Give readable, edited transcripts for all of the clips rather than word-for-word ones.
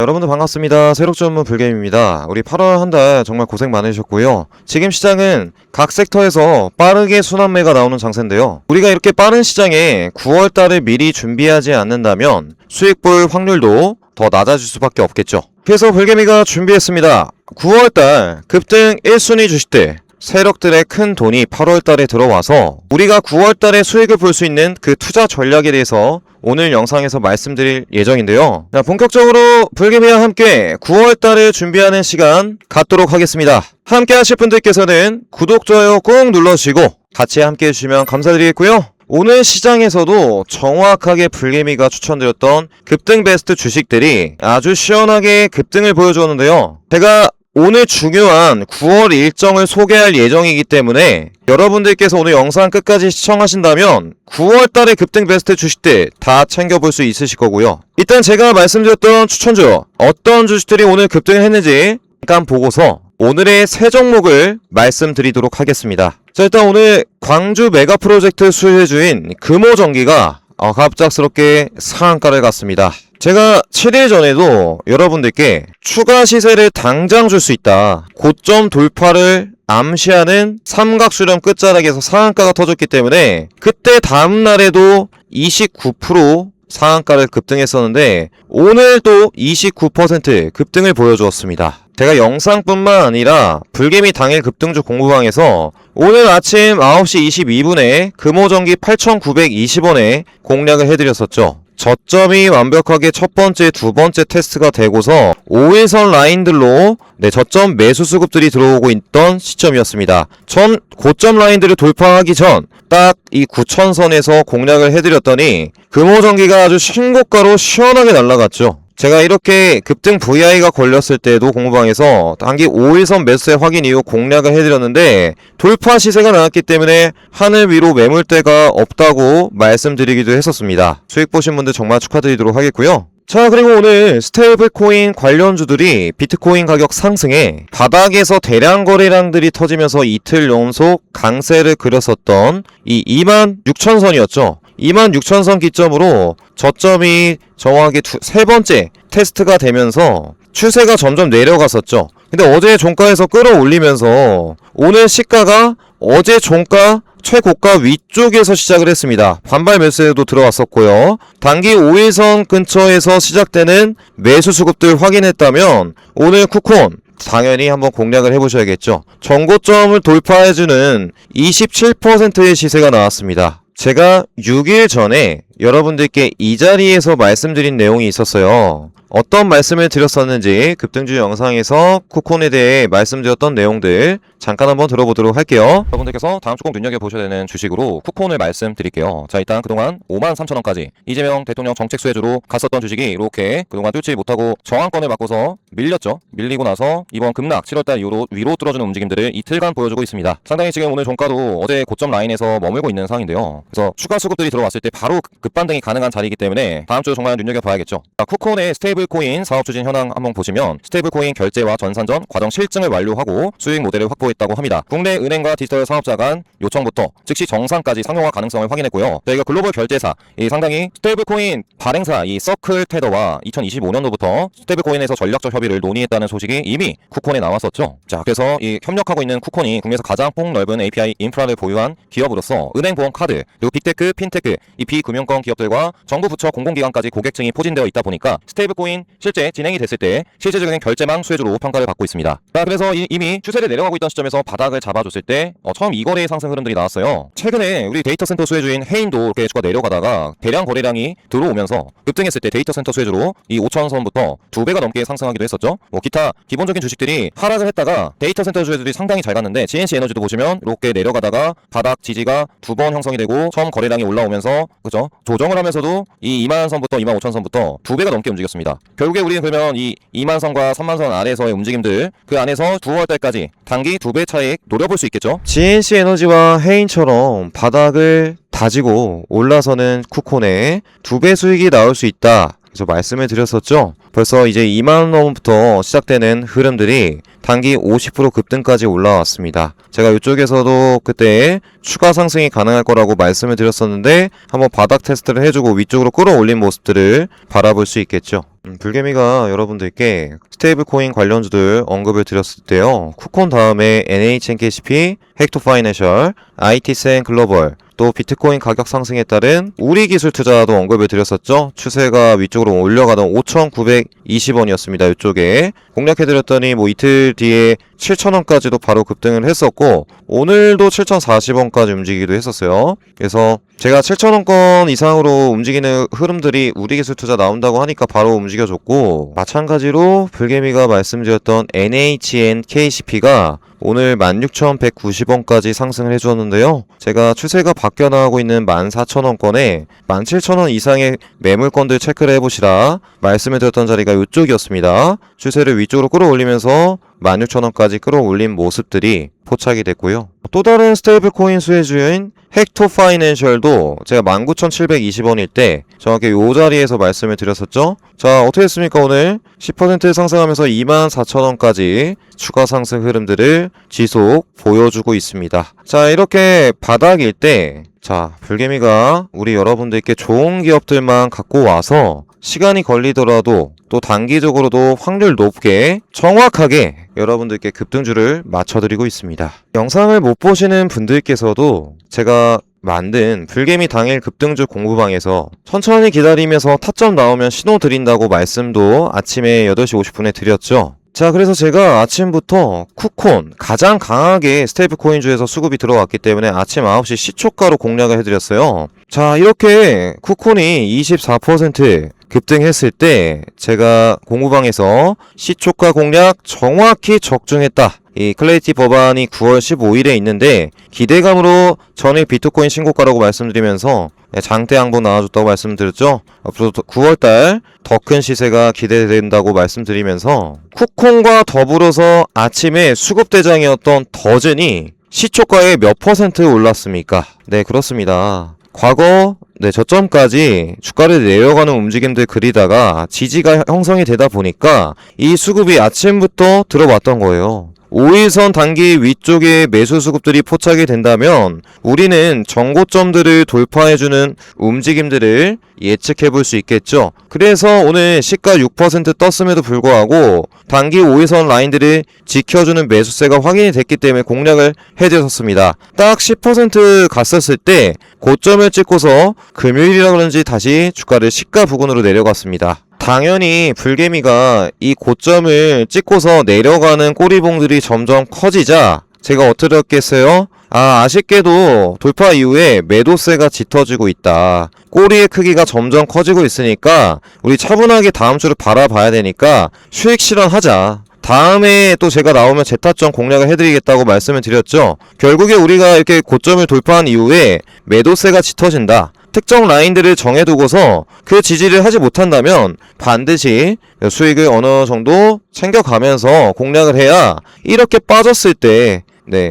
여러분들 반갑습니다. 세력 전문 불개미입니다. 우리 8월 한 달 정말 고생 많으셨고요. 지금 시장은 각 섹터에서 빠르게 순환매가 나오는 장세인데요. 우리가 이렇게 빠른 시장에 9월 달을 미리 준비하지 않는다면 수익 볼 확률도 더 낮아질 수밖에 없겠죠. 그래서 불개미가 준비했습니다. 9월 달 급등 1순위 주식들 세력들의 큰 돈이 8월 달에 들어와서 우리가 9월 달에 수익을 볼 수 있는 그 투자 전략에 대해서 오늘 영상에서 말씀드릴 예정인데요. 자, 본격적으로 불개미와 함께 9월 달을 준비하는 시간 갖도록 하겠습니다. 함께 하실 분들께서는 구독, 좋아요 꾹 눌러주시고 같이 함께 해주시면 감사드리겠고요. 오늘 시장에서도 정확하게 불개미가 추천드렸던 급등 베스트 주식들이 아주 시원하게 급등을 보여주었는데요. 제가 오늘 중요한 9월 일정을 소개할 예정이기 때문에 여러분들께서 오늘 영상 끝까지 시청하신다면 9월 달의 급등 베스트 주식들 다 챙겨볼 수 있으실 거고요. 일단 제가 말씀드렸던 추천주 어떤 주식들이 오늘 급등을 했는지 잠깐 보고서 오늘의 세 종목을 말씀드리도록 하겠습니다. 자, 일단 오늘 광주 메가 프로젝트 수혜주인 금호전기가 갑작스럽게 상한가를 갔습니다. 제가 7일 전에도 여러분들께 추가 시세를 당장 줄 수 있다. 고점 돌파를 암시하는 삼각수렴 끝자락에서 상한가가 터졌기 때문에 그때 다음날에도 29% 상한가를 급등했었는데 오늘 또 29% 급등을 보여주었습니다. 제가 영상뿐만 아니라 불개미 당일 급등주 공부방에서 오늘 아침 9시 22분에 금호전기 8,920원에 공략을 해드렸었죠. 저점이 완벽하게 첫 번째, 두 번째 테스트가 되고서 5일선 라인들로 저점 매수 수급들이 들어오고 있던 시점이었습니다. 전 고점 라인들을 돌파하기 전 딱 이 9,000선에서 공략을 해드렸더니 금호전기가 아주 신고가로 시원하게 날아갔죠. 제가 이렇게 급등 VI가 걸렸을 때도 공부방에서 단기 5일선 매수세 확인 이후 공략을 해드렸는데 돌파 시세가 나왔기 때문에 하늘 위로 매물대가 없다고 말씀드리기도 했었습니다. 수익 보신 분들 정말 축하드리도록 하겠고요. 자, 그리고 오늘 스테이블 코인 관련주들이 비트코인 가격 상승에 바닥에서 대량 거래량들이 터지면서 이틀 연속 강세를 그렸었던 이 26,000선이었죠. 26,000선 기점으로 저점이 정확하게 세 번째 테스트가 되면서 추세가 점점 내려갔었죠. 근데 어제 종가에서 끌어올리면서 오늘 시가가 어제 종가 최고가 위쪽에서 시작을 했습니다. 반발 매수에도 들어왔었고요. 단기 5일선 근처에서 시작되는 매수 수급들 확인했다면 오늘 쿠콘 당연히 한번 공략을 해보셔야겠죠. 전고점을 돌파해주는 27%의 시세가 나왔습니다. 제가 6일 전에 여러분들께 이 자리에서 말씀드린 내용이 있었어요. 어떤 말씀을 드렸었는지 급등주 영상에서 쿠콘에 대해 말씀드렸던 내용들 잠깐 한번 들어보도록 할게요. 여러분들께서 다음 주 꼭 눈여겨보셔야 되는 주식으로 쿠콘을 말씀드릴게요. 자, 일단 그동안 53,000원까지 이재명 대통령 정책 수혜주로 갔었던 주식이 이렇게 그동안 뚫지 못하고 저항권을 맞고서 밀렸죠. 밀리고 나서 이번 급락 7월달 이후로 위로 뚫어주는 움직임들을 이틀간 보여주고 있습니다. 상당히 지금 오늘 종가도 어제 고점 라인에서 머물고 있는 상황인데요. 그래서 추가 수급들이 들어왔을 때 바로 급반등이 가능한 자리이기 때문에 다음 주 정말 눈여겨봐야겠죠. 자, 쿠콘의 스테이블 코인 사업 추진 현황 한번 보시면 스테이블 코인 결제와 전산전 과정 실증을 완료하고 수익 모델을 확보했다고 합니다. 국내 은행과 디지털 사업자 간 요청부터 즉시 정상까지 상용화 가능성을 확인했고요. 저희가 글로벌 결제사 상당히 스테이블 코인 발행사 이 서클 테더와 2025년도부터 스테이블 코인에서 전략적 협의를 논의했다는 소식이 이미 쿠콘에 나왔었죠. 자, 그래서 이 협력하고 있는 쿠콘이 국내에서 가장 폭넓은 API 인프라를 보유한 기업으로서 은행, 보험, 카드, 그리고 빅테크, 핀테크, 이 비금융권 기업들과 정부 부처 공공기관까지 고객층이 포진되어 있다 보니까 스테이블 코인 실제 진행이 됐을 때 실제적인 결제망 수혜주로 평가를 받고 있습니다. 자, 그래서 이미 추세를 내려가고 있던 시점에서 바닥을 잡아줬을 때 처음 이거래의 상승 흐름들이 나왔어요. 최근에 우리 데이터 센터 수혜주인 해인도 이렇게 주가 내려가다가 대량 거래량이 들어오면서 급등했을 때 데이터 센터 수혜주로 이 5,000선부터 2배가 넘게 상승하기도 했었죠. 기타 기본적인 주식들이 하락을 했다가 데이터 센터 수혜주들이 상당히 잘 갔는데 GNC 에너지도 보시면 이렇게 내려가다가 바닥 지지가 2번 형성이 되고 처음 거래량이 올라오면서 그죠? 조정을 하면서도 이 20,000선부터 25,000선부터 2배가 넘게 움직였습니다. 결국에 우리는 그러면 이 20,000선과 30,000선 아래에서의 움직임들 그 안에서 9월달까지 단기 2배 차익 노려볼 수 있겠죠. GNC 에너지와 해인처럼 바닥을 다지고 올라서는 쿠콘에 2배 수익이 나올 수 있다. 그래서 말씀을 드렸었죠. 벌써 이제 2만원부터 시작되는 흐름들이 단기 50% 급등까지 올라왔습니다. 제가 이쪽에서도 그때 추가 상승이 가능할 거라고 말씀을 드렸었는데 한번 바닥 테스트를 해주고 위쪽으로 끌어올린 모습들을 바라볼 수 있겠죠. 불개미가 여러분들께 스테이블 코인 관련주들 언급을 드렸을 때요. 쿠콘 다음에 NHNKCP, 헥토파이낸셜, IT센 글로벌, 또 비트코인 가격 상승에 따른 우리 기술 투자도 언급을 드렸었죠. 추세가 위쪽으로 올려가던 5,920원이었습니다. 이쪽에 공략해드렸더니 뭐 이틀 뒤에 7,000원까지도 바로 급등을 했었고 오늘도 7,040원까지 움직이기도 했었어요. 그래서 제가 7,000원권 이상으로 움직이는 흐름들이 우리 기술 투자 나온다고 하니까 바로 움직여줬고 마찬가지로 불개미가 말씀드렸던 NHNKCP가 오늘 16,190원까지 상승을 해주었는데요. 제가 추세가 바뀌어 나가고 있는 14,000원권에 17,000원 이상의 매물권들 체크를 해보시라 말씀을 드렸던 자리가 이쪽이었습니다. 추세를 위쪽으로 끌어올리면서 16,000원까지 끌어올린 모습들이 포착이 됐고요. 또 다른 스테이블 코인 수혜주인 헥토파이낸셜도 제가 19,720원일 때 정확히 이 자리에서 말씀을 드렸었죠. 자, 어떻게 했습니까? 오늘 10% 상승하면서 24,000원까지 추가 상승 흐름들을 지속 보여주고 있습니다. 자, 이렇게 바닥일 때 자, 불개미가 우리 여러분들께 좋은 기업들만 갖고 와서 시간이 걸리더라도 또 단기적으로도 확률 높게 정확하게 여러분들께 급등주를 맞춰드리고 있습니다. 영상을 못 보시는 분들께서도 제가 만든 불개미 당일 급등주 공부방에서 천천히 기다리면서 타점 나오면 신호 드린다고 말씀도 아침에 8시 50분에 드렸죠. 자, 그래서 제가 아침부터 쿠콘 가장 강하게 스테이블 코인주에서 수급이 들어왔기 때문에 아침 9시 시초가로 공략을 해드렸어요. 자, 이렇게 쿠콘이 24% 급등했을 때 제가 공부방에서 시초가 공략 정확히 적중했다. 이 클래리티 법안이 9월 15일에 있는데 기대감으로 전일 비트코인 신고가라고 말씀드리면서 장대 양봉 나와줬다고 말씀드렸죠. 앞으로 9월달 더 큰 시세가 기대된다고 말씀드리면서 쿠콘과 더불어서 아침에 수급대장이었던 더즌이 시초가에 몇 퍼센트 올랐습니까? 네, 그렇습니다. 과거 저점까지 주가를 내려가는 움직임들 그리다가 지지가 형성이 되다 보니까 이 수급이 아침부터 들어왔던 거예요. 5일선 단기 위쪽에 매수 수급들이 포착이 된다면 우리는 정고점들을 돌파해주는 움직임들을 예측해 볼 수 있겠죠. 그래서 오늘 시가 6% 떴음에도 불구하고 단기 5일선 라인들을 지켜주는 매수세가 확인이 됐기 때문에 공략을 해드렸습니다. 딱 10% 갔었을 때 고점을 찍고서 금요일이라 그런지 다시 주가를 시가 부근으로 내려갔습니다. 당연히 불개미가 이 고점을 찍고서 내려가는 꼬리봉들이 점점 커지자 제가 어떻게 했겠어요? 아쉽게도 돌파 이후에 매도세가 짙어지고 있다. 꼬리의 크기가 점점 커지고 있으니까 우리 차분하게 다음 주를 바라봐야 되니까 수익 실현하자. 다음에 또 제가 나오면 재타점 공략을 해드리겠다고 말씀을 드렸죠. 결국에 우리가 이렇게 고점을 돌파한 이후에 매도세가 짙어진다. 특정 라인들을 정해두고서 그 지지를 하지 못한다면 반드시 수익을 어느 정도 챙겨가면서 공략을 해야 이렇게 빠졌을 때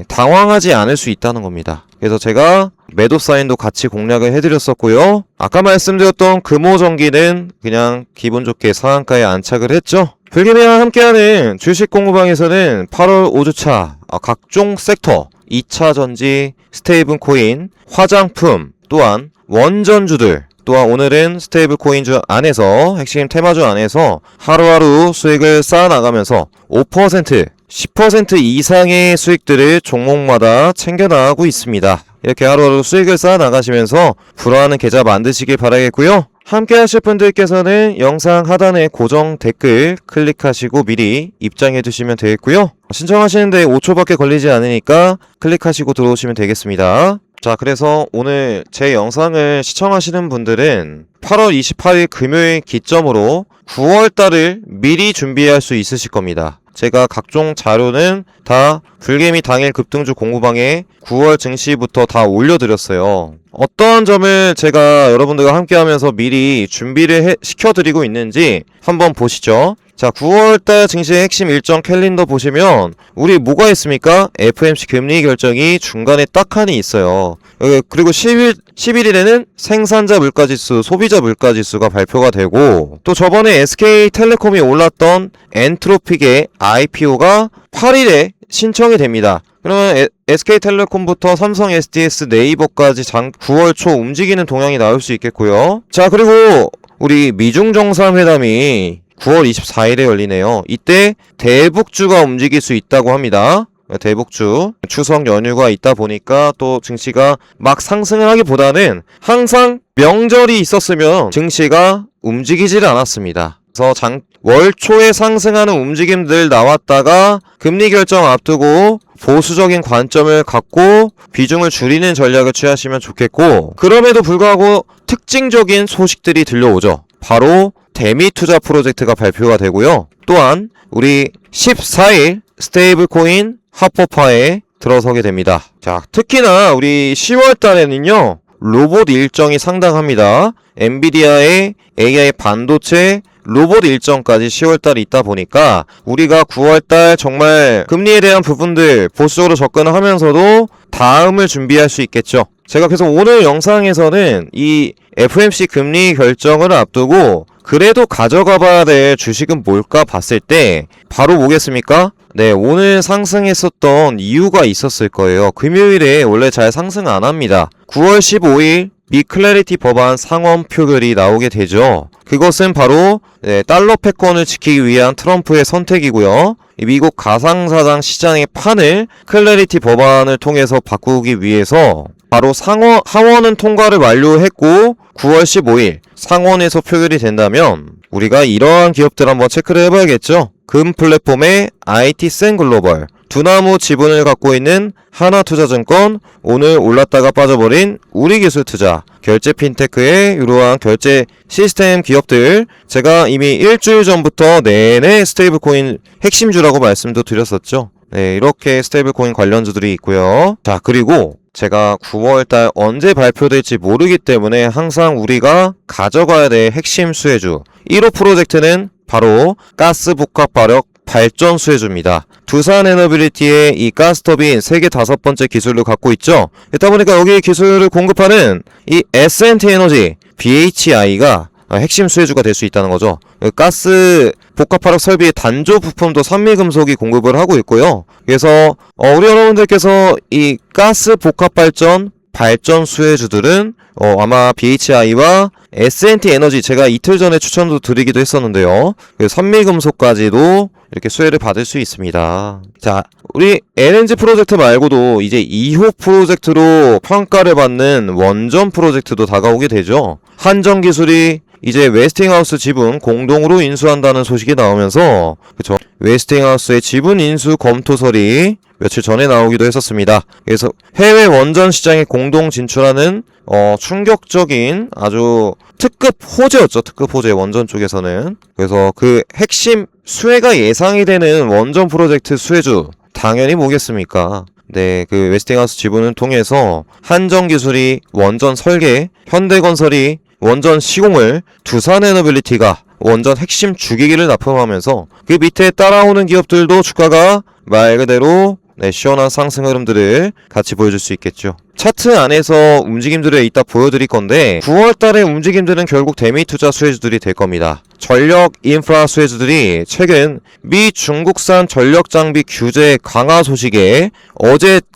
당황하지 않을 수 있다는 겁니다. 그래서 제가 매도 사인도 같이 공략을 해드렸었고요. 아까 말씀드렸던 금호전기는 그냥 기분 좋게 상한가에 안착을 했죠. 불개미와 함께하는 주식 공부방에서는 8월 5주차 각종 섹터 2차 전지, 스테이블 코인, 화장품 또한 원전주들 또한 오늘은 스테이블 코인주 안에서 핵심 테마주 안에서 하루하루 수익을 쌓아나가면서 5%, 10% 이상의 수익들을 종목마다 챙겨나가고 있습니다. 이렇게 하루하루 수익을 쌓아나가시면서 불화하는 계좌 만드시길 바라겠고요. 함께 하실 분들께서는 영상 하단에 고정 댓글 클릭하시고 미리 입장해 두시면 되겠고요. 신청하시는데 5초밖에 걸리지 않으니까 클릭하시고 들어오시면 되겠습니다. 자, 그래서 오늘 제 영상을 시청하시는 분들은 8월 28일 금요일 기점으로 9월달을 미리 준비할 수 있으실 겁니다. 제가 각종 자료는 다 불개미 당일 급등주 공구방에 9월 증시부터 다 올려드렸어요. 어떠한 점을 제가 여러분들과 함께하면서 미리 준비를 시켜드리고 있는지 한번 보시죠. 자, 9월달 증시의 핵심 일정 캘린더 보시면 우리 뭐가 있습니까? FOMC 금리 결정이 중간에 딱 하나 있어요. 그리고 11일에는 생산자 물가지수, 소비자 물가지수가 발표가 되고, 또 저번에 SK텔레콤이 올랐던 엔트로픽의 IPO가 8일에 신청이 됩니다. 그러면 SK텔레콤부터 삼성 SDS 네이버까지 9월 초 움직이는 동향이 나올 수 있겠고요. 자, 그리고 우리 미중 정상회담이 9월 24일에 열리네요. 이때 대북주가 움직일 수 있다고 합니다. 대북주 추석 연휴가 있다 보니까 또 증시가 막 상승을 하기보다는 항상 명절이 있었으면 증시가 움직이질 않았습니다. 그래서 월 초에 상승하는 움직임들 나왔다가 금리 결정 앞두고 보수적인 관점을 갖고 비중을 줄이는 전략을 취하시면 좋겠고, 그럼에도 불구하고 특징적인 소식들이 들려오죠. 바로 대미 투자 프로젝트가 발표가 되고요. 또한 우리 14일 스테이블 코인 합법화에 들어서게 됩니다. 자, 특히나 우리 10월 달에는요, 로봇 일정이 상당합니다. 엔비디아의 AI 반도체 로봇 일정까지 10월달에 있다 보니까 우리가 9월달 정말 금리에 대한 부분들 보수적으로 접근을 하면서도 다음을 준비할 수 있겠죠. 제가 그래서 오늘 영상에서는 이 FOMC 금리 결정을 앞두고 그래도 가져가 봐야 될 주식은 뭘까 봤을 때 바로 뭐겠습니까? 네, 오늘 상승했었던 이유가 있었을 거예요. 금요일에 원래 잘 상승 안 합니다. 9월 15일 미 클래리티 법안 상원 표결이 나오게 되죠. 그것은 바로 달러 패권을 지키기 위한 트럼프의 선택이고요. 미국 가상자산 시장의 판을 클래리티 법안을 통해서 바꾸기 위해서 바로 하원은 통과를 완료했고 9월 15일 상원에서 표결이 된다면 우리가 이러한 기업들 한번 체크를 해봐야겠죠. 금 플랫폼의 IT센글로벌, 두나무 지분을 갖고 있는 하나투자증권, 오늘 올랐다가 빠져버린 우리기술투자, 결제 핀테크의 이러한 결제 시스템 기업들, 제가 이미 일주일 전부터 내내 스테이블코인 핵심주라고 말씀도 드렸었죠. 네, 이렇게 스테이블코인 관련주들이 있고요. 자, 그리고 제가 9월달 언제 발표될지 모르기 때문에 항상 우리가 가져가야 될 핵심 수혜주 1호 프로젝트는 바로 가스 복합 발력 발전 수혜주입니다. 두산에너빌리티의 이 가스터빈 세계 5번째 기술을 갖고 있죠. 그러다 보니까 여기 기술을 공급하는 이 S&T 에너지 BHI가 핵심 수혜주가 될 수 있다는 거죠. 가스 복합화력 설비의 단조 부품도 산미금속이 공급을 하고 있고요. 그래서 우리 여러분들께서 이 가스 복합 발전 수혜주들은 아마 BHI와 S&T 에너지, 제가 이틀 전에 추천도 드리기도 했었는데요. 산미금속까지도 이렇게 수혜를 받을 수 있습니다. 자, 우리 LNG 프로젝트 말고도 이제 2호 프로젝트로 평가를 받는 원전 프로젝트도 다가오게 되죠. 한전기술이 이제 웨스팅하우스 지분 공동으로 인수한다는 소식이 나오면서, 그쵸, 웨스팅하우스의 지분 인수 검토설이 며칠 전에 나오기도 했었습니다. 그래서 해외 원전 시장에 공동 진출하는 충격적인 아주 특급 호재였죠. 특급 호재, 원전 쪽에서는. 그래서 그 핵심 수혜가 예상이 되는 원전 프로젝트 수혜주 당연히 뭐겠습니까? 네, 그 웨스팅하우스 지분을 통해서 한전기술이 원전 설계, 현대건설이 원전 시공을, 두산에너빌리티가 원전 핵심 주기기를 납품하면서 그 밑에 따라오는 기업들도 주가가 말 그대로 시원한 상승 흐름들을 같이 보여줄 수 있겠죠. 차트 안에서 움직임들을 이따 보여드릴 건데 9월달의 움직임들은 결국 대미 투자 수혜주들이 될 겁니다. 전력 인프라 수혜주들이 최근 미 중국산 전력 장비 규제 강화 소식에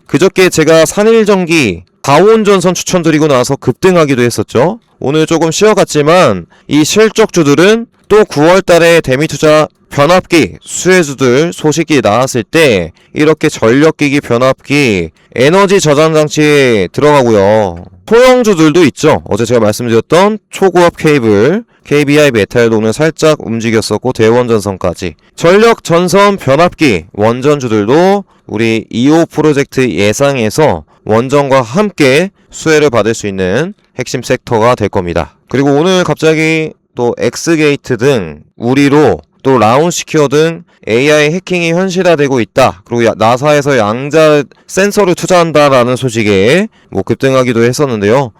그저께 제가 산일전기 다원전선 추천드리고 나서 급등하기도 했었죠. 오늘 조금 쉬어갔지만 이 실적주들은 또 9월달에 대미투자 변압기 수혜주들 소식이 나왔을 때 이렇게 전력기기 변압기 에너지 저장장치에 들어가고요. 소형주들도 있죠. 어제 제가 말씀드렸던 초고압 케이블 KBI 메탈도 오늘 살짝 움직였었고 대원전선까지 전력 전선 변압기 원전주들도 우리 2호 프로젝트 예상에서 원전과 함께 수혜를 받을 수 있는 핵심 섹터가 될 겁니다. 그리고 오늘 갑자기 또 엑스게이트 등 우리로 또 라운시큐어 등 AI 해킹이 현실화되고 있다. 그리고 나사에서 양자 센서를 투자한다라는 소식에 급등하기도 했었는데요.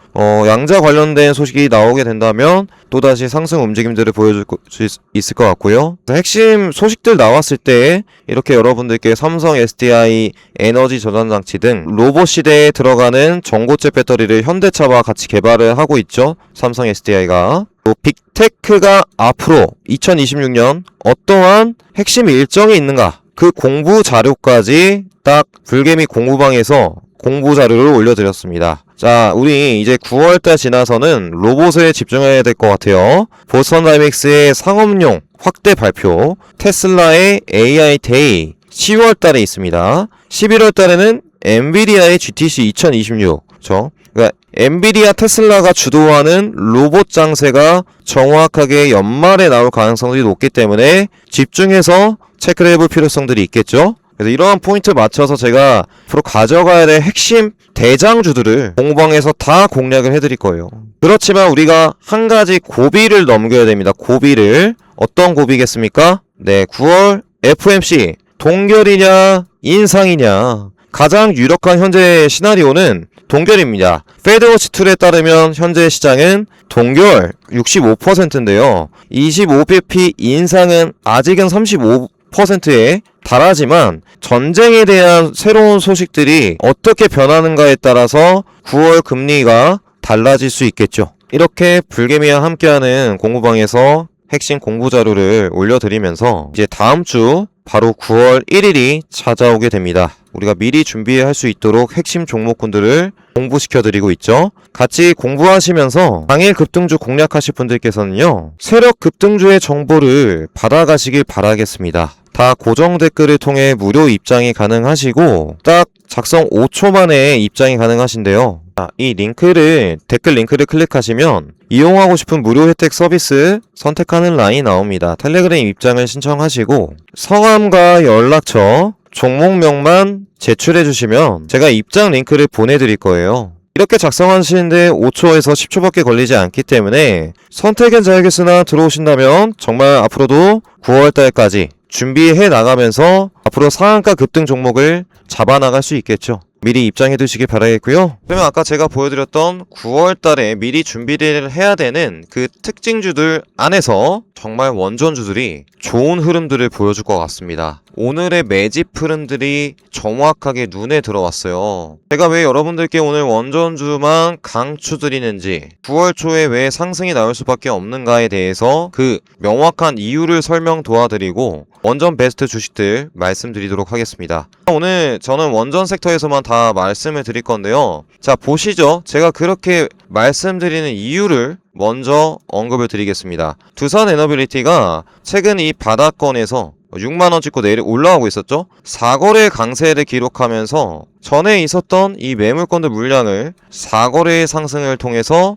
양자 관련된 소식이 나오게 된다면 또다시 상승 움직임들을 보여줄 수 있을 것 같고요. 핵심 소식들 나왔을 때 이렇게 여러분들께 삼성 SDI 에너지 저장장치 등 로봇 시대에 들어가는 전고체 배터리를 현대차와 같이 개발을 하고 있죠. 삼성 SDI가. 또 빅테크가 앞으로 2026년 어떠한 핵심 일정이 있는가, 그 공부 자료까지 딱 불개미 공부방에서 공부 자료를 올려드렸습니다. 자, 우리 이제 9월달 지나서는 로봇에 집중해야 될 것 같아요. 보스턴 다이맥스의 상업용 확대 발표, 테슬라의 AI 데이 10월달에 있습니다. 11월달에는 엔비디아의 GTC 2026. 그렇죠? 그러니까 엔비디아 테슬라가 주도하는 로봇 장세가 정확하게 연말에 나올 가능성이 높기 때문에 집중해서 체크를 해볼 필요성들이 있겠죠. 그래서 이러한 포인트 맞춰서 제가 앞으로 가져가야 될 핵심 대장주들을 공방에서 다 공략을 해드릴 거예요. 그렇지만 우리가 한 가지 고비를 넘겨야 됩니다. 고비를. 어떤 고비겠습니까? 네, 9월 FOMC 동결이냐 인상이냐. 가장 유력한 현재 시나리오는 동결입니다. 페드워치 툴에 따르면 현재 시장은 동결 65%인데요. 25bp 인상은 아직은 35%에 달하지만 전쟁에 대한 새로운 소식들이 어떻게 변하는가에 따라서 9월 금리가 달라질 수 있겠죠. 이렇게 불개미와 함께하는 공부방에서 핵심 공부 자료를 올려드리면서 이제 다음 주 바로 9월 1일이 찾아오게 됩니다. 우리가 미리 준비할 수 있도록 핵심 종목군들을 공부시켜드리고 있죠. 같이 공부하시면서 당일 급등주 공략하실 분들께서는요, 세력 급등주의 정보를 받아가시길 바라겠습니다. 다 고정 댓글을 통해 무료 입장이 가능하시고 딱 작성 5초 만에 입장이 가능하신데요. 이 댓글 링크를 클릭하시면 이용하고 싶은 무료 혜택 서비스 선택하는 란이 나옵니다. 텔레그램 입장을 신청하시고 성함과 연락처, 종목명만 제출해 주시면 제가 입장 링크를 보내드릴 거예요. 이렇게 작성하시는데 5초에서 10초밖에 걸리지 않기 때문에 선택은 자유겠으나 들어오신다면 정말 앞으로도 9월달까지 준비해 나가면서 앞으로 상한가 급등 종목을 잡아나갈 수 있겠죠. 미리 입장해 두시길 바라겠고요. 그러면 아까 제가 보여드렸던 9월달에 미리 준비를 해야 되는 그 특징주들 안에서 정말 원전주들이 좋은 흐름들을 보여줄 것 같습니다. 오늘의 매집 흐름들이 정확하게 눈에 들어왔어요. 제가 왜 여러분들께 오늘 원전주만 강추드리는지, 9월 초에 왜 상승이 나올 수밖에 없는가에 대해서 그 명확한 이유를 설명 도와드리고 원전 베스트 주식들 말씀드리도록 하겠습니다. 오늘 저는 원전 섹터에서만 다 말씀을 드릴 건데요. 자, 보시죠. 제가 그렇게 말씀드리는 이유를 먼저 언급을 드리겠습니다. 두산 에너빌리티가 최근 이 바닥권에서 6만원 찍고 올라오고 있었죠. 4거래 강세를 기록하면서 전에 있었던 이 매물권들 물량을 4거래의 상승을 통해서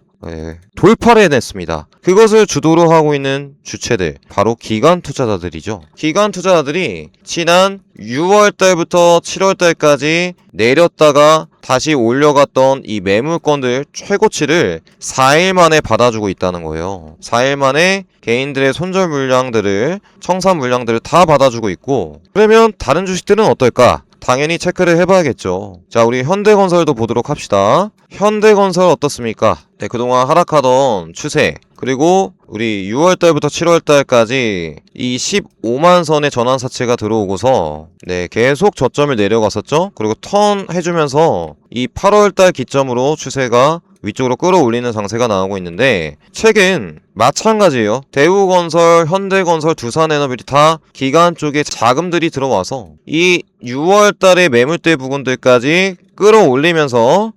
돌파를 해냈습니다. 그것을 주도로 하고 있는 주체들, 바로 기관 투자자들이죠. 기관 투자자들이 지난 6월달부터 7월달까지 내렸다가 다시 올려갔던 이 매물권들 최고치를 4일 만에 받아주고 있다는 거예요. 4일 만에 개인들의 손절 물량들을, 청산 물량들을 다 받아주고 있고, 그러면 다른 주식들은 어떨까? 당연히 체크를 해봐야겠죠. 자, 우리 현대건설도 보도록 합시다. 현대건설 어떻습니까? 네, 그동안 하락하던 추세, 그리고 우리 6월달부터 7월달까지 이 15만 선의 전환사채가 들어오고서 계속 저점을 내려갔었죠. 그리고 턴 해주면서 이 8월달 기점으로 추세가 위쪽으로 끌어올리는 장세가 나오고 있는데, 최근 마찬가지예요. 대우건설, 현대건설, 두산에너빌이 다 기관 쪽에 자금들이 들어와서 이 6월달의 매물대 부분들까지 끌어올리면서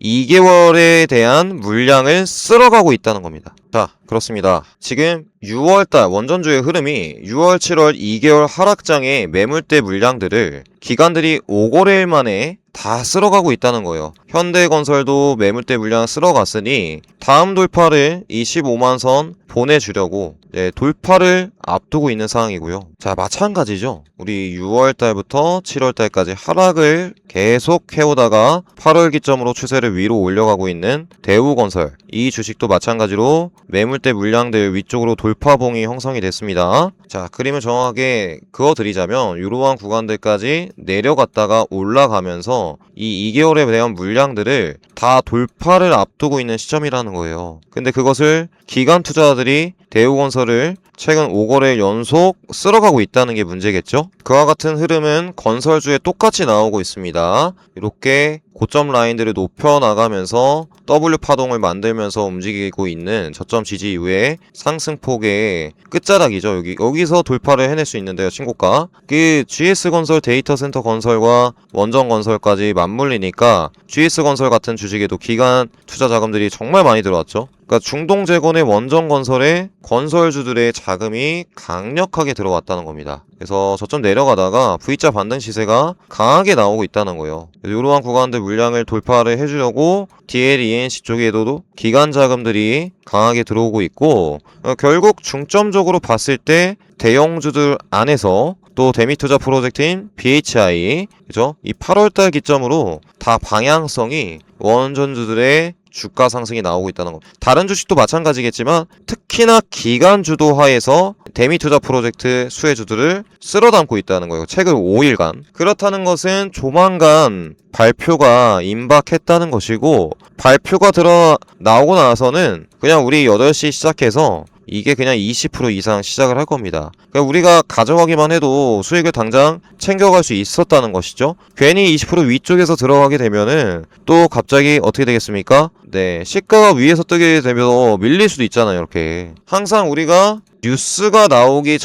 2개월에 대한 물량을 쓸어가고 있다는 겁니다. 자, 그렇습니다. 지금 6월달 원전주의 흐름이 6월, 7월 2개월 하락장의 매물대 물량들을 기관들이 5거래일 만에 다 쓸어가고 있다는 거예요. 현대건설도 매물대 물량 쓸어갔으니 다음 돌파를 25만선 보내주려고 돌파를 앞두고 있는 상황이고요. 자, 마찬가지죠. 우리 6월달부터 7월달까지 하락을 계속 해오다가 8월 기점으로 추세를 위로 올려가고 있는 대우건설, 이 주식도 마찬가지로 매물대 물량들 위쪽으로 돌파봉이 형성이 됐습니다. 자, 그림을 정확하게 그어드리자면 이러한 구간들까지 내려갔다가 올라가면서 이 2개월에 대한 물량들을 다 돌파를 앞두고 있는 시점이라는 거예요. 근데 그것을 기관 투자자들이 대우건설을 최근 5거래 연속 쓸어가고 있다는 게 문제겠죠? 그와 같은 흐름은 건설주에 똑같이 나오고 있습니다. 이렇게 고점 라인들을 높여 나가면서 W 파동을 만들면서 움직이고 있는 저점 지지 이후에 상승폭의 끝자락이죠. 여기서 돌파를 해낼 수 있는데요, 친구가. 그 GS건설 데이터 센터 건설과 원전 건설까지 맞물리니까 GS건설 같은 주식에도 기관 투자 자금들이 정말 많이 들어왔죠. 그러니까 중동 재건의 원전 건설에 건설주들의 자금이 강력하게 들어왔다는 겁니다. 그래서 저점 내려가다가 V자 반등 시세가 강하게 나오고 있다는 거예요. 이러한 구간들 물량을 돌파를 해주려고 DL, ENC 쪽에도 기관 자금들이 강하게 들어오고 있고, 결국 중점적으로 봤을 때 대형주들 안에서 또 대미투자 프로젝트인 BHI, 그죠? 이 8월달 기점으로 다 방향성이 원전주들의 주가 상승이 나오고 있다는 거. 다른 주식도 마찬가지겠지만 특히나 기관 주도하에서 대미투자 프로젝트 수혜주들을 쓸어담고 있다는 거예요. 최근 5일간. 그렇다는 것은 조만간 발표가 임박했다는 것이고, 발표가 나오고 나서는 그냥 우리 8시 시작해서 이게 그냥 20% 이상 시작을 할 겁니다. 그러니까 우리가 가져가기만 해도 수익을 당장 챙겨갈 수 있었다는 것이죠. 괜히 20% 위쪽에서 들어가게 되면은 또 갑자기 어떻게 되겠습니까? 네, 시가가 위에서 뜨게 되면 밀릴 수도 있잖아요. 이렇게 항상 우리가 뉴스가 나오기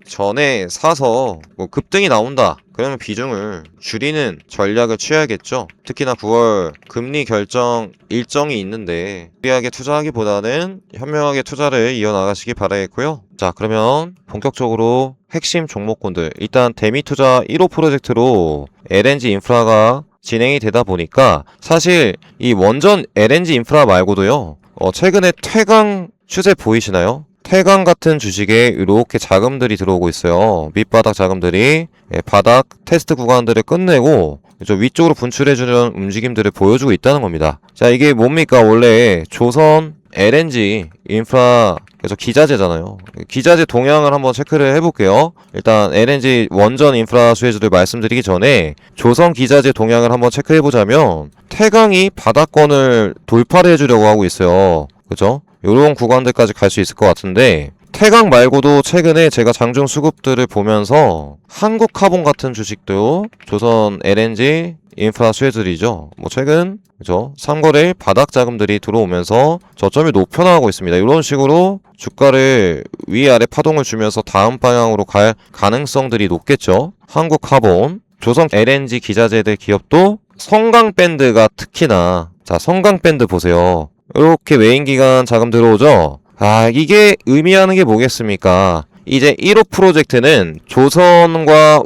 전에 사서 뭐 급등이 나온다, 그러면 비중을 줄이는 전략을 취해야겠죠. 특히나 9월 금리 결정 일정이 있는데 무리하게 투자하기보다는 현명하게 투자를 이어나가시기 바라겠고요. 자, 그러면 본격적으로 핵심 종목군들, 일단 대미투자 1호 프로젝트로 LNG 인프라가 진행이 되다 보니까 사실 이 원전 LNG 인프라 말고도요, 최근에 퇴강 추세 보이시나요? 태강 같은 주식에 이렇게 자금들이 들어오고 있어요. 밑바닥 자금들이 바닥 테스트 구간들을 끝내고 위쪽으로 분출해주는 움직임들을 보여주고 있다는 겁니다. 자, 이게 뭡니까? 원래 조선 LNG 인프라, 그래서 기자재잖아요. 기자재 동향을 한번 체크를 해볼게요. 일단 LNG 원전 인프라 수혜주들 말씀드리기 전에 조선 기자재 동향을 한번 체크해보자면 태강이 바닥권을 돌파를 해주려고 하고 있어요. 그죠? 요런 구간들까지 갈 수 있을 것 같은데, 태강 말고도 최근에 제가 장중 수급들을 보면서 한국카본 같은 주식도 조선 LNG 인프라 수혜들이죠. 뭐 최근 그죠? 3거래일 바닥 자금들이 들어오면서 저점이 높여 나가고 있습니다. 이런 식으로 주가를 위아래 파동을 주면서 다음 방향으로 갈 가능성들이 높겠죠. 한국카본, 조선 LNG 기자재들 기업도 성강밴드가 특히나, 자, 성강밴드 보세요. 이렇게 메인기관 자금 들어오죠? 아, 이게 의미하는 게 뭐겠습니까? 이제 1호 프로젝트는 조선과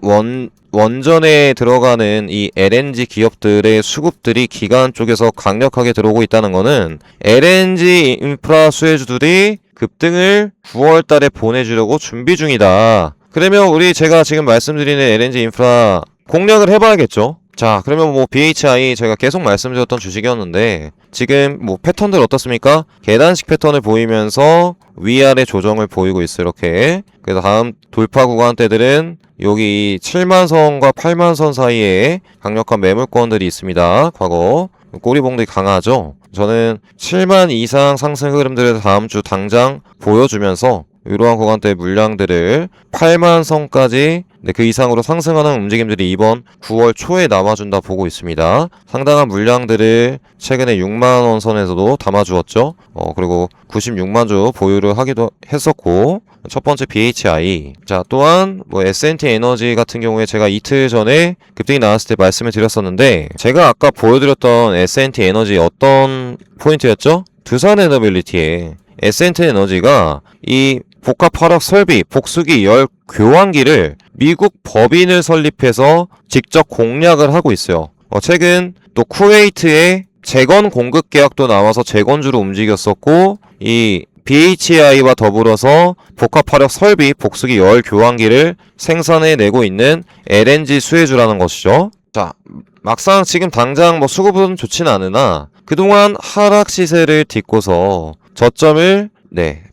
원전에 들어가는 이 LNG 기업들의 수급들이 기관 쪽에서 강력하게 들어오고 있다는 거는 LNG 인프라 수혜주들이 급등을 9월 달에 보내주려고 준비 중이다. 그러면 제가 지금 말씀드리는 LNG 인프라 공략을 해봐야겠죠? 자, 그러면 뭐 BHI 제가 계속 말씀드렸던 주식이었는데 지금 뭐 패턴들 어떻습니까? 계단식 패턴을 보이면서 위아래 조정을 보이고 있어요. 이렇게. 그래서 다음 돌파 구간대들은 여기 7만선과 8만선 사이에 강력한 매물권들이 있습니다. 과거 꼬리봉들이 강하죠. 저는 7만 이상 상승 흐름들을 다음 주 당장 보여주면서 이러한 구간대 물량들을 8만 선까지 그 이상으로 상승하는 움직임들이 이번 9월 초에 남아준다 보고 있습니다. 상당한 물량들을 최근에 6만원 선에서도 담아주었죠. 그리고 96만주 보유를 하기도 했었고, 첫 번째 BHI. 자, 또한 뭐 S&T 에너지 같은 경우에 제가 이틀 전에 급등이 나왔을 때 말씀을 드렸었는데, 제가 아까 보여드렸던 S&T 에너지 어떤 포인트였죠? 두산에너빌리티에 S&T 에너지가 이 복합 화력 설비, 복수기 열 교환기를 미국 법인을 설립해서 직접 공략을 하고 있어요. 최근 또 쿠웨이트의 재건 공급 계약도 나와서 재건주로 움직였었고, 이 BHI와 더불어서 복합화력 설비 복수기 열 교환기를 생산해내고 있는 LNG 수혜주라는 것이죠. 자, 막상 지금 당장 뭐 수급은 좋진 않으나 그동안 하락 시세를 딛고서 저점을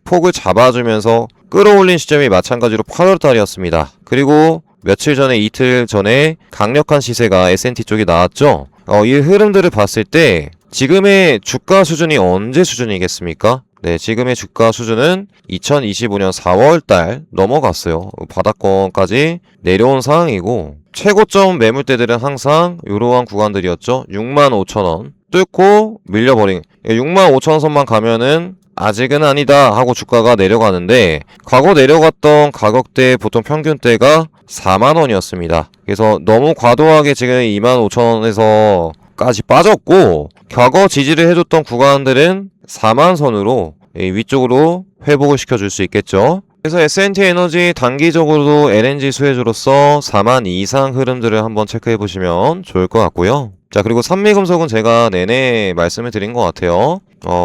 폭을 잡아주면서 끌어올린 시점이 마찬가지로 8월달이었습니다. 그리고 며칠 전에, 이틀 전에 강력한 시세가 S&T 쪽에 나왔죠. 이 흐름들을 봤을 때 지금의 주가 수준이 언제 수준이겠습니까? 지금의 주가 수준은 2025년 4월달 넘어갔어요. 바닥권까지 내려온 상황이고, 최고점 매물대들은 항상 이러한 구간들이었죠. 65,000원 뚫고 밀려버린, 65,000원 선만 가면은 아직은 아니다 하고 주가가 내려가는데, 과거 내려갔던 가격대 보통 평균대가 4만원이었습니다. 그래서 너무 과도하게 지금 25,000원에서 까지 빠졌고, 과거 지지를 해줬던 구간들은 4만선으로 위쪽으로 회복을 시켜줄 수 있겠죠. 그래서 S&T 에너지 단기적으로도 LNG 수혜주로서 4만 이상 흐름들을 한번 체크해 보시면 좋을 것 같고요. 자, 그리고 산미금속은 제가 내내 말씀을 드린 것 같아요.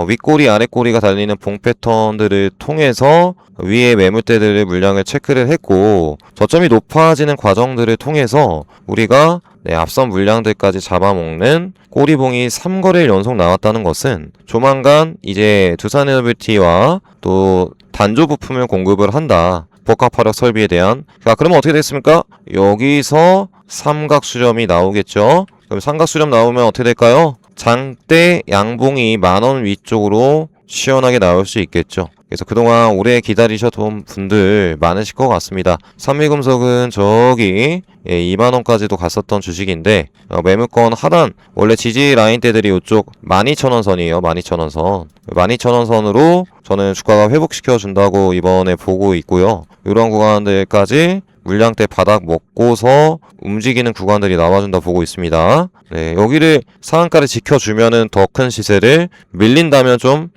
윗꼬리 아랫꼬리가 달리는 봉 패턴들을 통해서 위에 매물대들의 물량을 체크를 했고, 저점이 높아지는 과정들을 통해서 우리가 앞선 물량들까지 잡아먹는 꼬리봉이 3거래일 연속 나왔다는 것은 조만간 이제 두산에너비티와 또 단조 부품을 공급을 한다. 복합화력 설비에 대한. 자, 그러면 어떻게 됐습니까? 여기서 삼각 수렴이 나오겠죠. 그럼 삼각 수렴 나오면 어떻게 될까요? 장대 양봉이 10,000원 위쪽으로 시원하게 나올 수 있겠죠. 그래서 그동안 오래 기다리셨던 분들 많으실 것 같습니다. 산미금속은 저기 2만원까지도 갔었던 주식인데, 매물권 하단 원래 지지 라인대들이 이쪽 12,000원 선이에요. 12,000원 선. 12,000원 선으로 저는 주가가 회복시켜 준다고 이번에 보고 있고요. 이런 구간들까지 물량대 바닥 먹고서 움직이는 구간들이 나와준다 보고 있습니다. 여기를 상한가를 지켜주면은 더 큰 시세를, 밀린다면 좀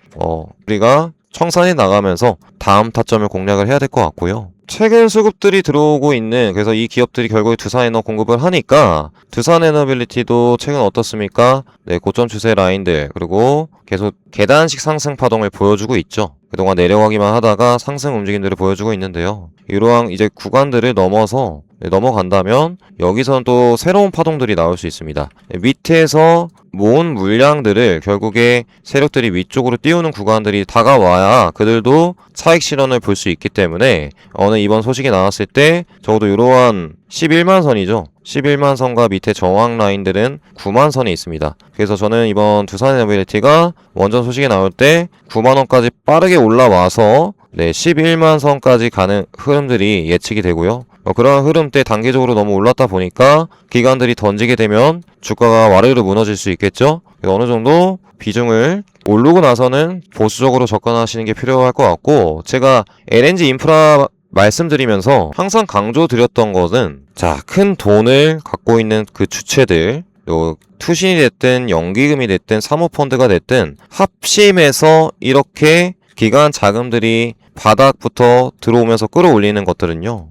우리가 청산이 나가면서 다음 타점을 공략을 해야 될 것 같고요. 최근 수급들이 들어오고 있는, 그래서 이 기업들이 결국에 두산에너 공급을 하니까 두산에너빌리티도 최근 어떻습니까? 고점 추세 라인들, 그리고 계속 계단식 상승 파동을 보여주고 있죠. 그동안 내려가기만 하다가 상승 움직임들을 보여주고 있는데요. 이러한 이제 구간들을 넘어서 넘어간다면 여기서는 또 새로운 파동들이 나올 수 있습니다. 밑에서 모은 물량들을 결국에 세력들이 위쪽으로 띄우는 구간들이 다가와야 그들도 차익 실현을 볼 수 있기 때문에 어느 이번 소식이 나왔을 때 적어도 이러한 11만 선이죠. 11만 선과 밑에 저항 라인들은 9만 선이 있습니다. 그래서 저는 이번 두산에너빌리티가 원전 소식이 나올 때 9만원까지 빠르게 올라와서 11만 선까지 가는 흐름들이 예측이 되고요. 그런 흐름 때 단기적으로 너무 올랐다 보니까 기관들이 던지게 되면 주가가 와르르 무너질 수 있겠죠. 어느 정도 비중을 오르고 나서는 보수적으로 접근하시는 게 필요할 것 같고, 제가 LNG 인프라 말씀드리면서 항상 강조드렸던 것은, 자, 큰 돈을 갖고 있는 그 주체들, 투신이 됐든 연기금이 됐든 사모펀드가 됐든 합심해서 이렇게 기관 자금들이 바닥부터 들어오면서 끌어올리는 것들은요,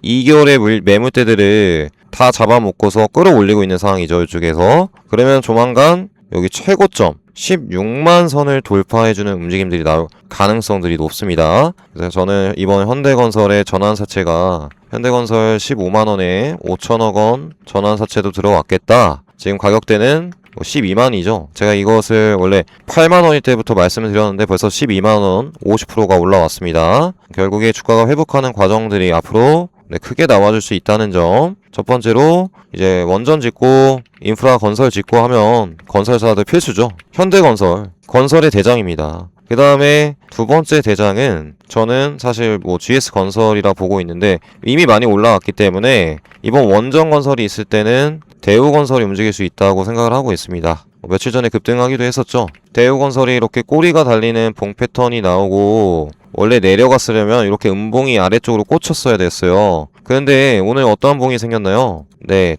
2개월의 매물대들을 다 잡아먹고서 끌어올리고 있는 상황이죠. 이쪽에서. 그러면 조만간 여기 최고점 16만 선을 돌파해주는 움직임들이 나올 가능성들이 높습니다. 그래서 저는 이번 현대건설의 전환사채가 현대건설 15만원에 5천억원 전환사채도 들어왔겠다. 지금 가격대는 12만이죠. 제가 이것을 원래 8만원일 때부터 말씀을 드렸는데 벌써 12만원 50%가 올라왔습니다. 결국에 주가가 회복하는 과정들이 앞으로 크게 나와줄 수 있다는 점. 첫 번째로 이제 원전 짓고 인프라 건설 짓고 하면 건설사들 필수죠. 현대건설 건설의 대장입니다. 그 다음에 두 번째 대장은 저는 사실 GS건설이라 보고 있는데 이미 많이 올라왔기 때문에 이번 원전 건설이 있을 때는 대우건설이 움직일 수 있다고 생각을 하고 있습니다. 며칠 전에 급등하기도 했었죠. 대우건설이 이렇게 꼬리가 달리는 봉 패턴이 나오고 원래 내려갔으려면 이렇게 음봉이 아래쪽으로 꽂혔어야 됐어요. 그런데 오늘 어떠한 봉이 생겼나요?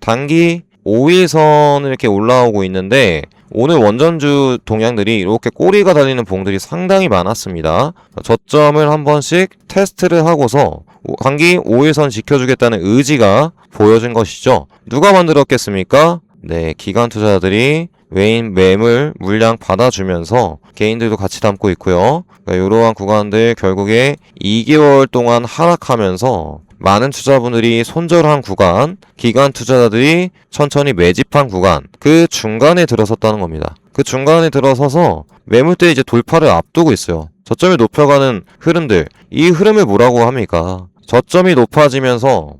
단기 5일선을 이렇게 올라오고 있는데 오늘 원전주 동향들이 이렇게 꼬리가 달리는 봉들이 상당히 많았습니다. 저점을 한 번씩 테스트를 하고서 단기 5일선 지켜주겠다는 의지가 보여진 것이죠. 누가 만들었겠습니까? 네, 기관 투자자들이 외인 매물 물량 받아주면서 개인들도 같이 담고 있고요. 그러니까 이러한 구간들 결국에 2개월 동안 하락하면서 많은 투자분들이 손절한 구간, 기관 투자자들이 천천히 매집한 구간, 그 중간에 들어섰다는 겁니다. 그 중간에 들어서서 매물대 이제 돌파를 앞두고 있어요. 저점이 높여가는 흐름들, 이 흐름을 뭐라고 합니까? 저점이 높아지면서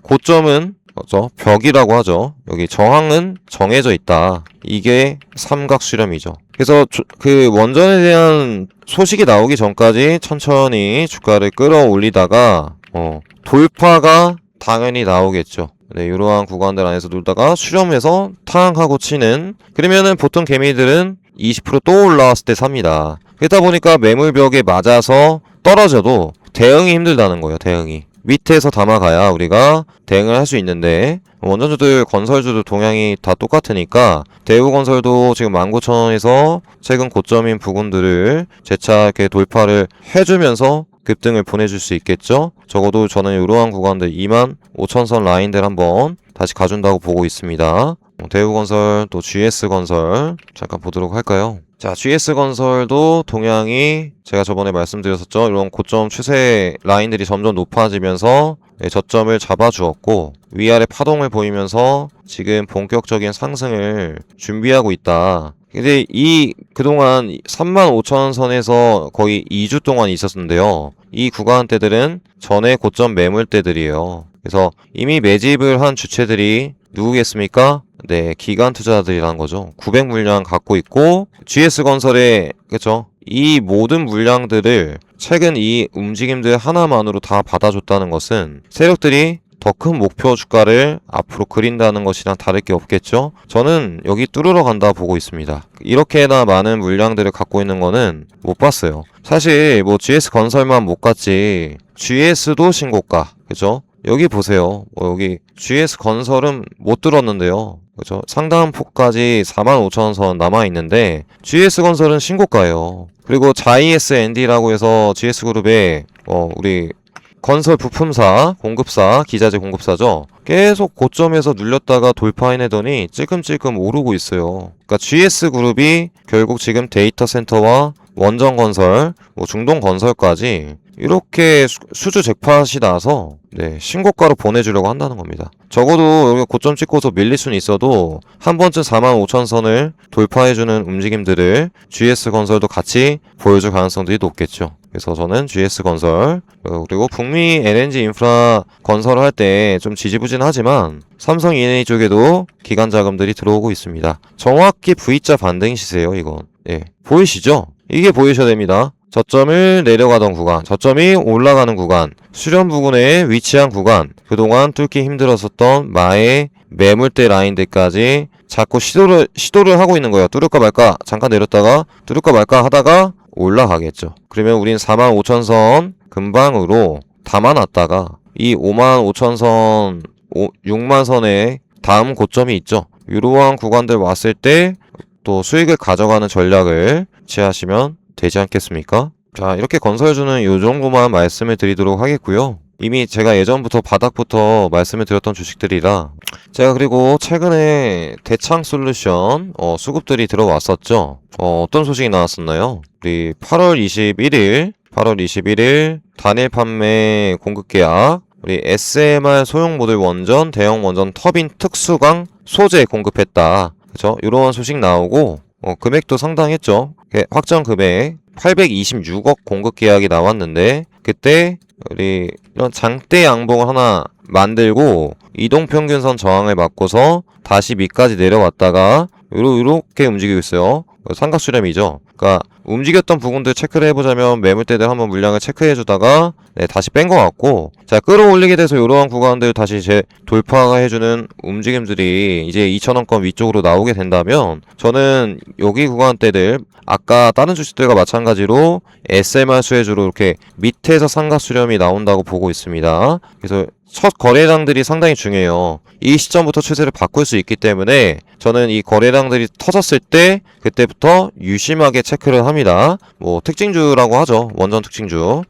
고점은 벽이라고 하죠. 여기 저항은 정해져 있다. 이게 삼각 수렴이죠. 그래서 그 원전에 대한 소식이 나오기 전까지 천천히 주가를 끌어올리다가 돌파가 당연히 나오겠죠. 네, 이러한 구간들 안에서 놀다가 수렴해서 탕하고 치는, 그러면은 보통 개미들은 20% 또 올라왔을 때 삽니다. 그러다 보니까 매물벽에 맞아서 떨어져도 대응이 힘들다는 거예요. 대응이 밑에서 담아가야 우리가 대응을 할 수 있는데, 원전주들 건설주들 동향이 다 똑같으니까 대우건설도 지금 19,000원에서 최근 고점인 부분들을 재차 이렇게 돌파를 해주면서 급등을 보내줄 수 있겠죠. 적어도 저는 이러한 구간들 25,000선 라인들 한번 다시 가준다고 보고 있습니다. 대우건설 또 GS건설 잠깐 보도록 할까요? 자, GS건설도 동향이 제가 저번에 말씀드렸었죠. 이런 고점 추세 라인들이 점점 높아지면서 저점을 잡아주었고 위아래 파동을 보이면서 지금 본격적인 상승을 준비하고 있다. 근데 그동안 35,000선에서 거의 2주 동안 있었는데요. 이 구간대들은 전에 고점 매물대들이에요. 그래서 이미 매집을 한 주체들이 누구겠습니까? 네, 기관 투자자들이라는 거죠. 900 물량 갖고 있고, GS건설의, 그쵸? 이 모든 물량들을 최근 이 움직임들 하나만으로 다 받아줬다는 것은 세력들이 더 큰 목표 주가를 앞으로 그린다는 것이랑 다를 게 없겠죠? 저는 여기 뚫으러 간다 보고 있습니다. 이렇게나 많은 물량들을 갖고 있는 거는 못 봤어요. 사실 뭐 GS건설만 못 갔지, GS도 신고가, 그죠? 여기 보세요. 여기 GS건설은 못 들었는데요. 그죠? 상당 폭까지 45,000선 남아있는데 GS건설은 신고가예요. 그리고 JSND라고 해서 GS그룹의 우리 건설 부품사, 공급사, 기자재 공급사죠. 계속 고점에서 눌렸다가 돌파해내더니 찔끔찔끔 오르고 있어요. 그러니까 GS그룹이 결국 지금 데이터 센터와 원전 건설, 중동 건설까지 이렇게 수주 잭팟이 나서 신고가로 보내주려고 한다는 겁니다. 적어도 여기 고점 찍고서 밀릴 수는 있어도 한 번쯤 45,000선을 돌파해주는 움직임들을 GS건설도 같이 보여줄 가능성들이 높겠죠. 그래서 저는 GS건설, 그리고 북미 LNG 인프라 건설을 할 때 좀 지지부진하지만 삼성 E&A 쪽에도 기관 자금들이 들어오고 있습니다. 정확히 V자 반등 시세예요, 이건. 보이시죠? 이게 보이셔야 됩니다. 저점을 내려가던 구간, 저점이 올라가는 구간, 수렴 부근에 위치한 구간, 그동안 뚫기 힘들었었던 마의 매물대 라인들까지 자꾸 시도를 하고 있는 거예요. 뚫을까 말까, 잠깐 내렸다가 뚫을까 말까 하다가 올라가겠죠. 그러면 우린 45,000선 근방으로 담아놨다가 이 55,000선, 6만선의 다음 고점이 있죠. 이러한 구간들 왔을 때 또 수익을 가져가는 전략을 취하시면 되지 않겠습니까? 자, 이렇게 건설주는 이 정도만 말씀을 드리도록 하겠고요. 이미 제가 예전부터 바닥부터 말씀을 드렸던 주식들이라, 제가 그리고 최근에 대창솔루션 수급들이 들어왔었죠. 어떤 소식이 나왔었나요? 우리 8월 21일 단일 판매 공급 계약, 우리 SMR 소형 모듈 원전, 대형 원전 터빈 특수강 소재 공급했다. 그쵸? 이런 소식 나오고 금액도 상당했죠. 확정 금액 826억 공급 계약이 나왔는데, 그때 우리 이런 장대 양봉을 하나 만들고 이동평균선 저항을 맞고서 다시 밑까지 내려왔다가 요렇게 움직이고 있어요. 삼각수렴이죠. 그러니까 움직였던 부분들 체크를 해보자면 매물대들 한번 물량을 체크해주다가 다시 뺀 것 같고, 자, 끌어올리게 돼서 이러한 구간들 다시 돌파가 해주는 움직임들이 이제 2,000원권 위쪽으로 나오게 된다면, 저는 여기 구간대들 아까 다른 주식들과 마찬가지로 SMR 수혜주로 이렇게 밑에서 삼각수렴이 나온다고 보고 있습니다. 그래서 첫 거래량들이 상당히 중요해요. 이 시점부터 추세를 바꿀 수 있기 때문에 저는 이 거래량들이 터졌을 때 그때부터 유심하게 체크를 합니다. 특징주라고 하죠. 원전 특징주.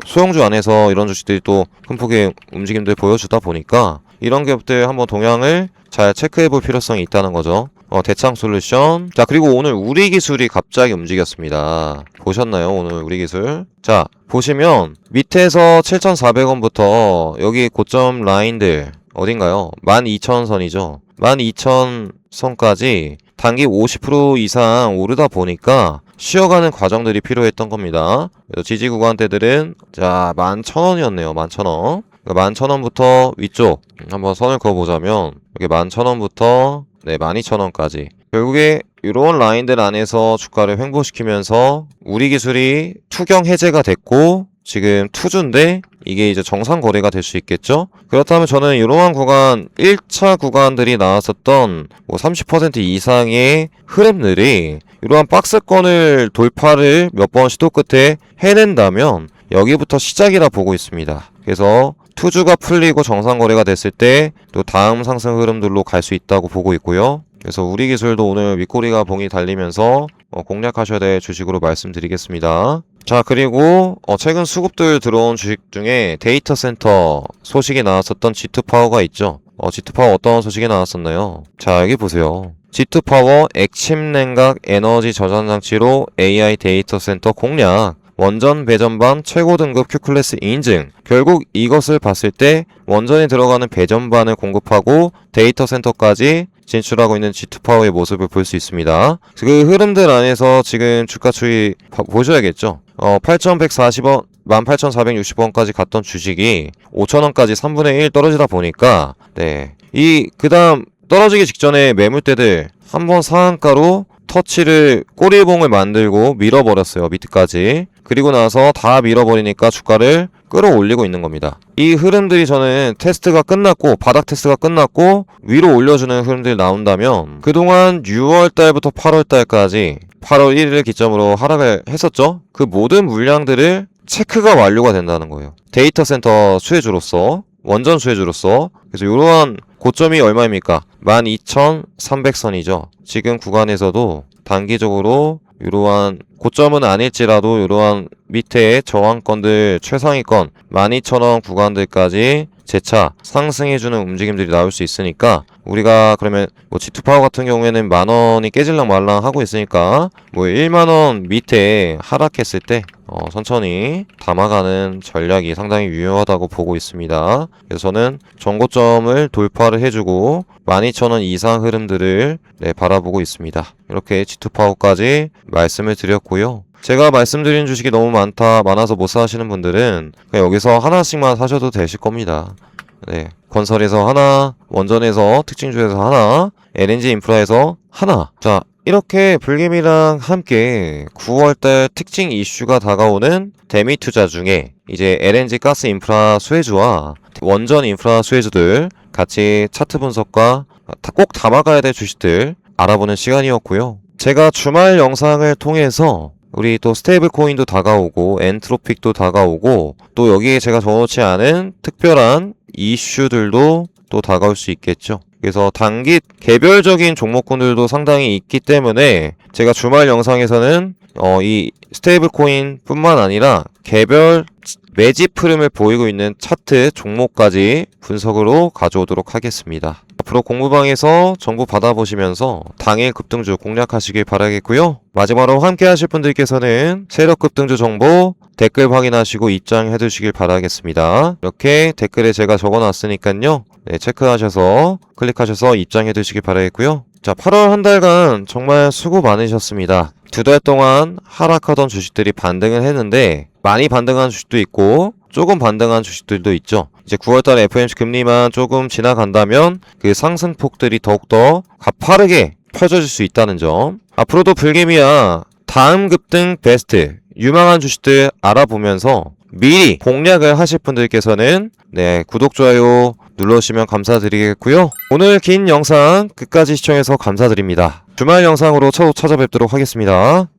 소형주 안에서 이런 주식들이 또 큰 폭의 움직임들 보여주다 보니까 이런 기업들 한번 동향을 잘 체크해 볼 필요성이 있다는 거죠. 대창 솔루션. 자, 그리고 오늘 우리 기술이 갑자기 움직였습니다. 보셨나요? 오늘 우리 기술. 자, 보시면 밑에서 7,400원부터 여기 고점 라인들 어딘가요? 12,000선이죠. 12,000선까지 단기 50% 이상 오르다 보니까 쉬어가는 과정들이 필요했던 겁니다. 그래서 지지 구간대들은 자 11,000원이었네요. 11,000원. 11,000원부터 위쪽 한번 선을 그어보자면 여기 11,000원부터 네 12,000원까지 결국에 이런 라인들 안에서 주가를 횡보시키면서 우리 기술이 투경 해제가 됐고 지금 투주인데 이게 이제 정상 거래가 될 수 있겠죠? 그렇다면 저는 이러한 구간 1차 구간들이 나왔었던 뭐 30% 이상의 흐름들이 이러한 박스권을 돌파를 몇 번 시도 끝에 해낸다면 여기부터 시작이라 보고 있습니다. 그래서 투주가 풀리고 정상 거래가 됐을 때 또 다음 상승 흐름들로 갈 수 있다고 보고 있고요. 그래서 우리 기술도 오늘 윗꼬리가 봉이 달리면서 공략하셔야 될 주식으로 말씀드리겠습니다. 자, 그리고 최근 수급들 들어온 주식 중에 데이터 센터 소식이 나왔었던 G2파워가 있죠. G2파워 어떤 소식이 나왔었나요? 자, 여기 보세요. G2파워 액침 냉각 에너지 저장 장치로 AI 데이터 센터 공략. 원전 배전반 최고 등급 Q클래스 인증. 결국 이것을 봤을 때 원전에 들어가는 배전반을 공급하고 데이터 센터까지 진출하고 있는 G2파워의 모습을 볼 수 있습니다. 그 흐름들 안에서 지금 주가 추이 보셔야겠죠. 8,140원, 18,460원까지 갔던 주식이 5,000원까지 3분의 1 떨어지다 보니까 네. 그다음 떨어지기 직전에 매물대들 한번 상한가로 터치를 꼬리봉을 만들고 밀어버렸어요. 밑까지. 그리고 나서 다 밀어버리니까 주가를 끌어올리고 있는 겁니다. 이 흐름들이 저는 테스트가 끝났고 바닥 테스트가 끝났고 위로 올려주는 흐름들이 나온다면 그동안 6월달부터 8월달까지 8월 1일을 기점으로 하락을 했었죠. 그 모든 물량들을 체크가 완료가 된다는 거예요. 데이터 센터 수혜주로서 원전 수혜주로서 그래서 이러한 고점이 얼마입니까? 12,300선이죠. 지금 구간에서도 단기적으로 이러한 고점은 아닐지라도 이러한 밑에 저항권들 최상위권 12,000원 구간들까지 재차 상승해주는 움직임들이 나올 수 있으니까 우리가 그러면 뭐 G2파워 같은 경우에는 만원이 깨질랑 말랑 하고 있으니까 뭐 1만원 밑에 하락했을 때 천천히 담아가는 전략이 상당히 유효하다고 보고 있습니다. 그래서 저는 전고점을 돌파를 해주고 12,000원 이상 흐름들을 바라보고 있습니다. 이렇게 G2파워까지 말씀을 드렸고요. 제가 말씀드린 주식이 너무 많아서 못 사시는 분들은 그냥 여기서 하나씩만 사셔도 되실 겁니다. 네. 건설에서 하나, 원전에서 특징주에서 하나, LNG 인프라에서 하나. 자, 이렇게 불개미랑 함께 9월달 특징 이슈가 다가오는 대미 투자 중에 이제 LNG 가스 인프라 수혜주와 원전 인프라 수혜주들 같이 차트 분석과 꼭 담아가야 될 주식들 알아보는 시간이었고요. 제가 주말 영상을 통해서 우리 또 스테이블 코인도 다가오고 엔트로픽도 다가오고 또 여기에 제가 적어놓지 않은 특별한 이슈들도 또 다가올 수 있겠죠. 그래서 단기 개별적인 종목군들도 상당히 있기 때문에 제가 주말 영상에서는 이 스테이블 코인 뿐만 아니라 개별 매집 흐름을 보이고 있는 차트 종목까지 분석으로 가져오도록 하겠습니다. 앞으로 공부방에서 정보 받아보시면서 당일 급등주 공략하시길 바라겠고요. 마지막으로 함께 하실 분들께서는 세력 급등주 정보 댓글 확인하시고 입장해 두시길 바라겠습니다. 이렇게 댓글에 제가 적어놨으니까요. 네, 체크하셔서 클릭하셔서 입장해 두시길 바라겠고요. 자, 8월 한 달간 정말 수고 많으셨습니다. 2달 동안 하락하던 주식들이 반등을 했는데 많이 반등한 주식도 있고 조금 반등한 주식들도 있죠. 이제 9월달에 FOMC 금리만 조금 지나간다면 그 상승폭들이 더욱더 가파르게 펼쳐질 수 있다는 점. 앞으로도 불개미야 다음 급등 베스트 유망한 주식들 알아보면서 미리 공략을 하실 분들께서는 구독, 좋아요 눌러주시면 감사드리겠고요. 오늘 긴 영상 끝까지 시청해서 감사드립니다. 주말 영상으로 찾아뵙도록 하겠습니다.